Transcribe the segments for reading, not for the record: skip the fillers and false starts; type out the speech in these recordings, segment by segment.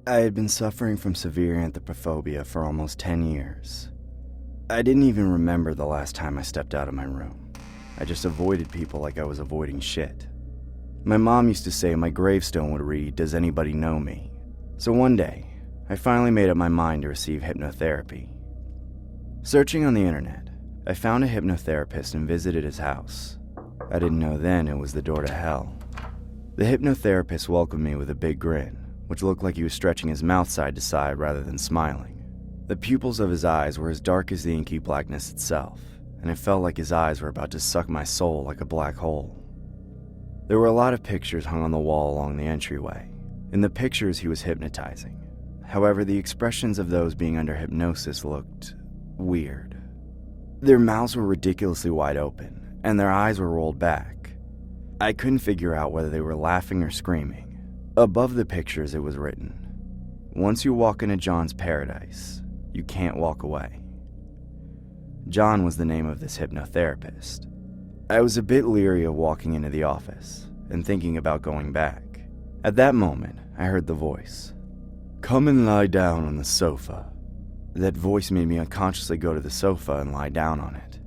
I had been suffering from severe anthropophobia for almost 10 years. I didn't even remember the last time I stepped out of my room. I just avoided people like I was avoiding shit. My mom used to say my gravestone would read, "Does anybody know me?" So one day, I finally made up my mind to receive hypnotherapy. Searching on the internet, I found a hypnotherapist and visited his house. I didn't know then it was the door to hell. The hypnotherapist welcomed me with a big grin, which looked like he was stretching his mouth side to side rather than smiling. The pupils of his eyes were as dark as the inky blackness itself, and it felt like his eyes were about to suck my soul like a black hole. There were a lot of pictures hung on the wall along the entryway. In the pictures, he was hypnotizing. However, the expressions of those being under hypnosis looked weird. Their mouths were ridiculously wide open, and their eyes were rolled back. I couldn't figure out whether they were laughing or screaming. Above the pictures, it was written, "Once you walk into John's paradise, you can't walk away." John was the name of this hypnotherapist. I was a bit leery of walking into the office and thinking about going back. At that moment, I heard the voice. "Come and lie down on the sofa." That voice made me unconsciously go to the sofa and lie down on it.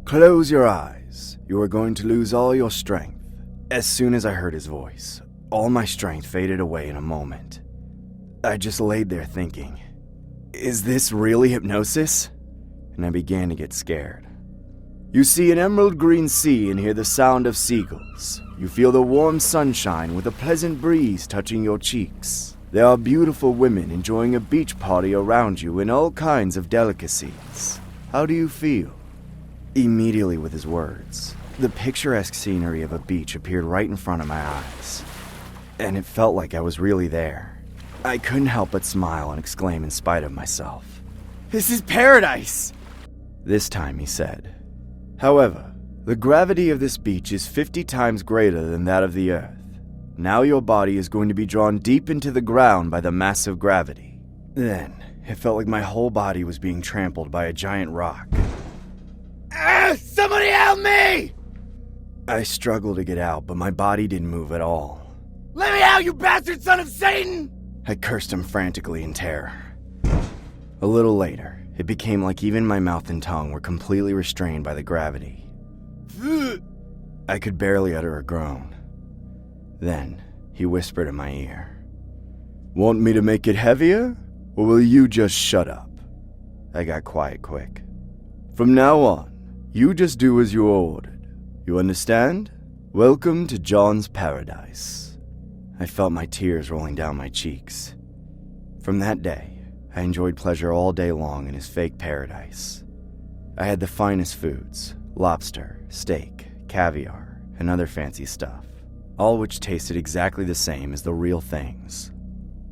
"Close your eyes. You are going to lose all your strength." As soon as I heard his voice, all my strength faded away in a moment. I just laid there thinking, is this really hypnosis? And I began to get scared. You see an emerald green sea and hear the sound of seagulls. You feel the warm sunshine with a pleasant breeze touching your cheeks. There are beautiful women enjoying a beach party around you and all kinds of delicacies. How do you feel? Immediately with his words, the picturesque scenery of a beach appeared right in front of my eyes. And it felt like I was really there. I couldn't help but smile and exclaim in spite of myself. "This is paradise!" This time he said, "However, the gravity of this beach is 50 times greater than that of the Earth. Now your body is going to be drawn deep into the ground by the massive gravity." Then, it felt like my whole body was being trampled by a giant rock. Somebody help me! I struggled to get out, but my body didn't move at all. "Let me out, you bastard son of Satan!" I cursed him frantically in terror. A little later, it became like even my mouth and tongue were completely restrained by the gravity. I could barely utter a groan. Then, he whispered in my ear, "Want me to make it heavier, or will you just shut up?" I got quiet quick. "From now on, you just do as you're ordered. You understand? Welcome to John's paradise." I felt my tears rolling down my cheeks. From that day, I enjoyed pleasure all day long in his fake paradise. I had the finest foods, lobster, steak, caviar, and other fancy stuff, all which tasted exactly the same as the real things.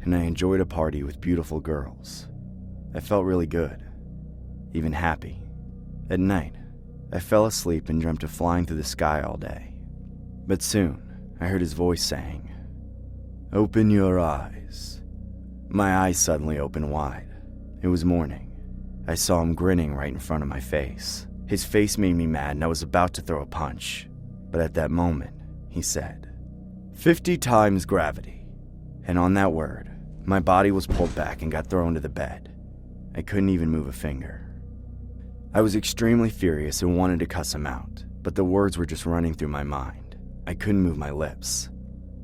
And I enjoyed a party with beautiful girls. I felt really good, even happy. At night, I fell asleep and dreamt of flying through the sky all day. But soon, I heard his voice saying, "Open your eyes." My eyes suddenly opened wide. It was morning. I saw him grinning right in front of my face. His face made me mad and I was about to throw a punch. But at that moment, he said, 50 times gravity. And on that word, my body was pulled back and got thrown to the bed. I couldn't even move a finger. I was extremely furious and wanted to cuss him out, but the words were just running through my mind. I couldn't move my lips.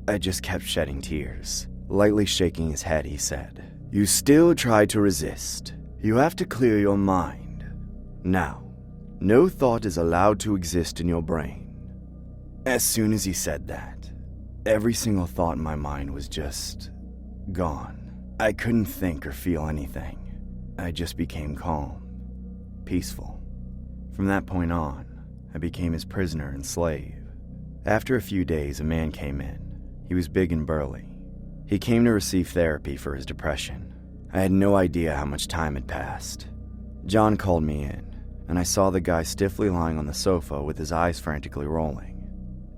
I just kept shedding tears. Lightly shaking his head, he said, "You still try to resist. You have to clear your mind. Now, no thought is allowed to exist in your brain." As soon as he said that, every single thought in my mind was just gone. I couldn't think or feel anything. I just became calm, peaceful. From that point on, I became his prisoner and slave. After a few days, a man came in. He was big and burly. He came to receive therapy for his depression. I had no idea how much time had passed. John called me in, and I saw the guy stiffly lying on the sofa with his eyes frantically rolling.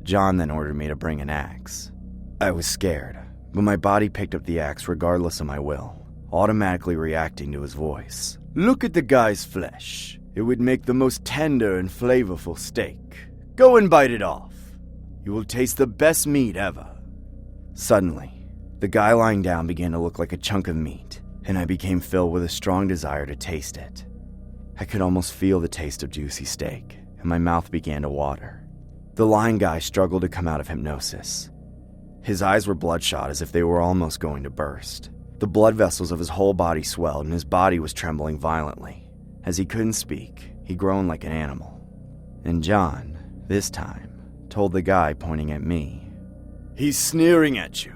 John then ordered me to bring an axe. I was scared, but my body picked up the axe regardless of my will, automatically reacting to his voice. "Look at the guy's flesh. It would make the most tender and flavorful steak. Go and bite it off. You will taste the best meat ever." Suddenly, The guy lying down began to look like a chunk of meat, and I became filled with a strong desire to taste it. I could almost feel the taste of juicy steak, and my mouth began to water. The lying guy struggled to come out of hypnosis. His eyes were bloodshot as if they were almost going to burst. The blood vessels of his whole body swelled, and his body was trembling violently. As he couldn't speak, he groaned like an animal. And John, this time, told the guy pointing at me, "He's sneering at you.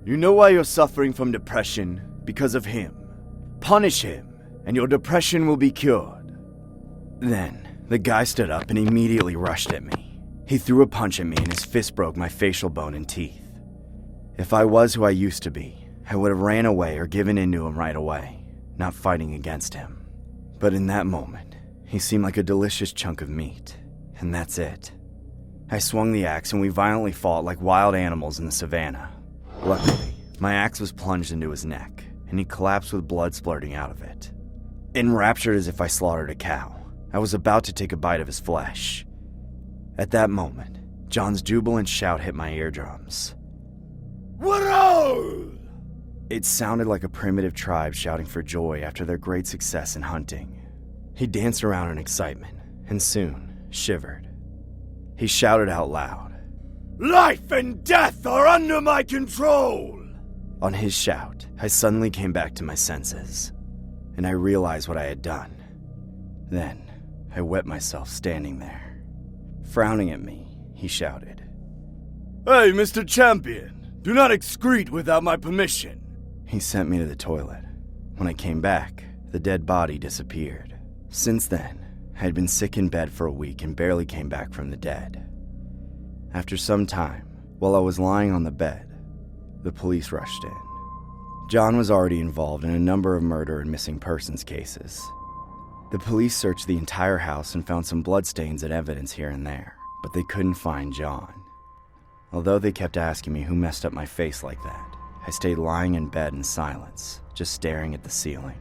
You know why you're suffering from depression? Because of him. Punish him, and your depression will be cured." Then, the guy stood up and immediately rushed at me. He threw a punch at me, and his fist broke my facial bone and teeth. If I was who I used to be, I would have ran away or given in to him right away, not fighting against him. But in that moment, he seemed like a delicious chunk of meat, and that's it. I swung the axe and we violently fought like wild animals in the savannah. Luckily, my axe was plunged into his neck, and he collapsed with blood splurting out of it. Enraptured as if I slaughtered a cow, I was about to take a bite of his flesh. At that moment, John's jubilant shout hit my eardrums. "Whoa!" It sounded like a primitive tribe shouting for joy after their great success in hunting. He danced around in excitement, and soon shivered. He shouted out loud, "Life and death are under my control!" On his shout, I suddenly came back to my senses, and I realized what I had done. Then, I wet myself standing there. Frowning at me, he shouted, "Hey, Mr. Champion, do not excrete without my permission." He sent me to the toilet. When I came back, the dead body disappeared. Since then, I had been sick in bed for a week and barely came back from the dead. After some time, while I was lying on the bed, the police rushed in. John was already involved in a number of murder and missing persons cases. The police searched the entire house and found some bloodstains and evidence here and there, but they couldn't find John. Although they kept asking me who messed up my face like that, I stayed lying in bed in silence, just staring at the ceiling.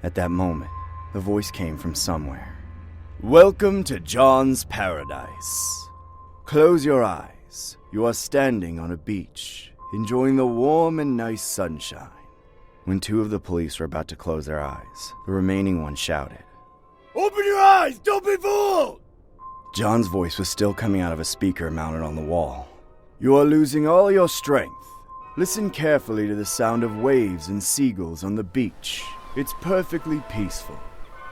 At that moment, the voice came from somewhere. "Welcome to John's paradise. Close your eyes. You are standing on a beach, enjoying the warm and nice sunshine." When two of the police were about to close their eyes, the remaining one shouted, "Open your eyes! Don't be fooled!" John's voice was still coming out of a speaker mounted on the wall. "You are losing all your strength. Listen carefully to the sound of waves and seagulls on the beach. It's perfectly peaceful."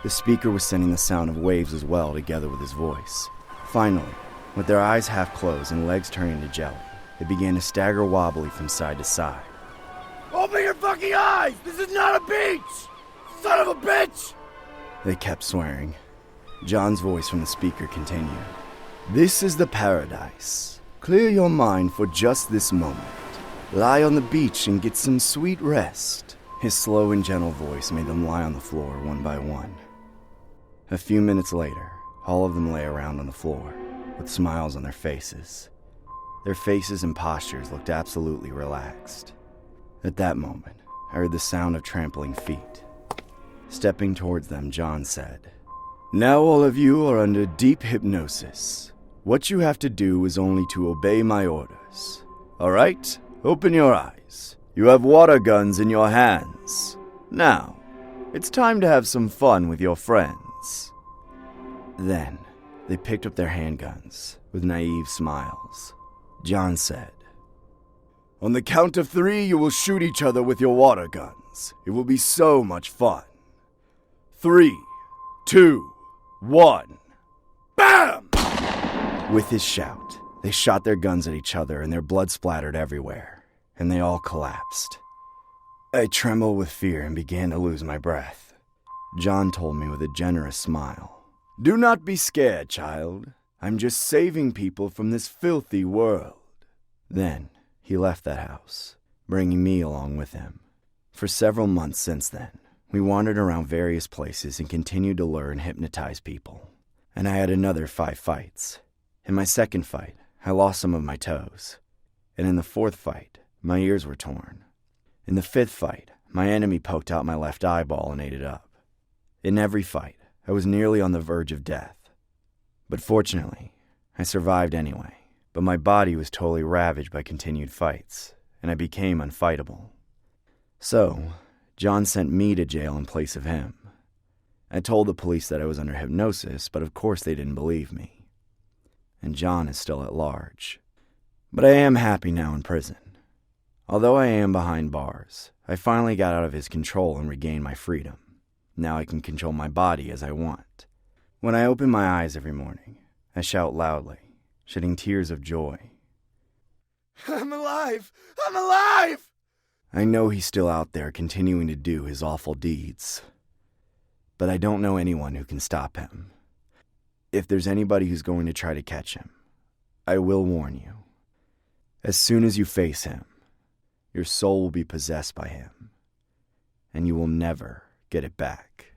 The speaker was sending the sound of waves as well, together with his voice. Finally, with their eyes half closed and legs turning to jelly, they began to stagger wobbly from side to side. "Open your fucking eyes! This is not a beach! Son of a bitch!" They kept swearing. John's voice from the speaker continued. "This is the paradise. Clear your mind for just this moment. Lie on the beach and get some sweet rest." His slow and gentle voice made them lie on the floor one by one. A few minutes later, all of them lay around on the floor, with smiles on their faces. Their faces and postures looked absolutely relaxed. At that moment, I heard the sound of trampling feet. Stepping towards them, John said, "Now all of you are under deep hypnosis. What you have to do is only to obey my orders. All right? Open your eyes. You have water guns in your hands. Now, it's time to have some fun with your friends." Then, they picked up their handguns with naive smiles. John said, "On the count of 3, you will shoot each other with your water guns. It will be so much fun. 3, 2, 1. BAM! With his shout, they shot their guns at each other and their blood splattered everywhere, and they all collapsed. I trembled with fear and began to lose my breath. John told me with a generous smile, "Do not be scared, child. I'm just saving people from this filthy world." Then, he left that house, bringing me along with him. For several months since then, we wandered around various places and continued to lure and hypnotize people. And I had another 5 fights. In my second fight, I lost some of my toes. And in the 4th fight, my ears were torn. In the 5th fight, my enemy poked out my left eyeball and ate it up. In every fight, I was nearly on the verge of death. But fortunately, I survived anyway. But my body was totally ravaged by continued fights, and I became unfightable. So, John sent me to jail in place of him. I told the police that I was under hypnosis, but of course they didn't believe me. And John is still at large. But I am happy now in prison. Although I am behind bars, I finally got out of his control and regained my freedom. Now I can control my body as I want. When I open my eyes every morning, I shout loudly, shedding tears of joy. I'm alive! I'm alive! I know he's still out there continuing to do his awful deeds. But I don't know anyone who can stop him. If there's anybody who's going to try to catch him, I will warn you. As soon as you face him, your soul will be possessed by him, and you will never get it back.